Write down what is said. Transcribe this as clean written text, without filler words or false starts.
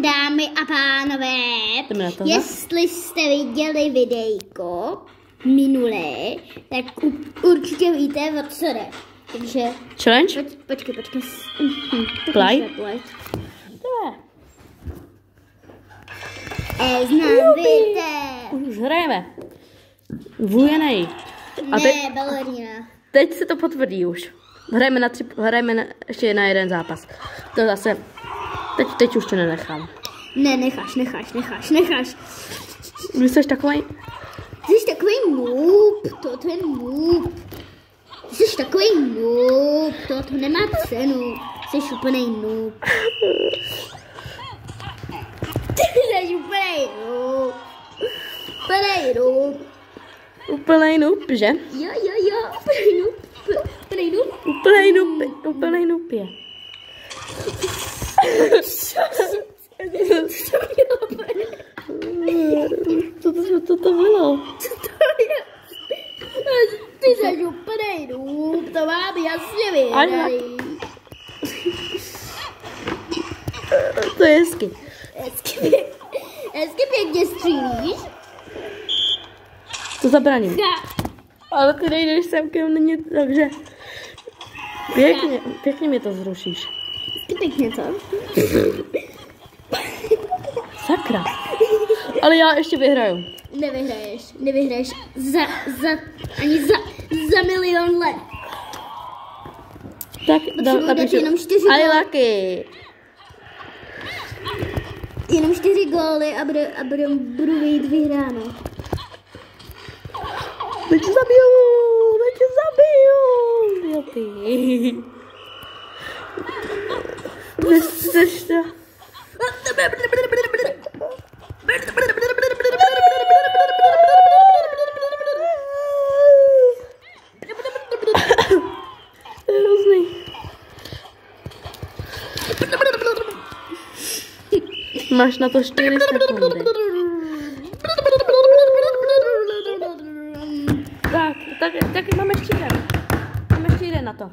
Dámy a pánové, jestli jste viděli videjko minulé, tak určitě víte, o co jde. Takže... Challenge? Počkej. Play? Znám, víte. Už hrajeme. Vujenej. Ne, balerína. Teď se to potvrdí už. Hrajeme ještě na jeden zápas. To zase... Teď už to nenechám. Ne, necháš. Vy jsi takový... Jsi takový noob, to je noob. Jsi takový noob, to nemá cenu. Jsi úplnej noob. Ty jsi úplnej noob. Úplnej noob, že? Jo, úplnej noob je. Co to bylo? Co to je? Ty jsi úplnej noob, to mám jasně vědět. To je hezky. Hezky pěkně střílíš. To zabraním. Ale ty nejdeš sem ke mně, takže... Pěkně mě to zrušíš. Pěkně to. Sakra. Ale já ještě vyhraju. Nevyhraješ ani za milion let. Tak napíšu jenom 4 góly. I lucky. Jenom 4 góly a budu vyjít vyhráno. Teď tě zabiju. Jo ty. Nechceš to. To je hrozný. Máš na to 4 sekundy. Tak máme ještě jeden. Máme ještě jeden na to.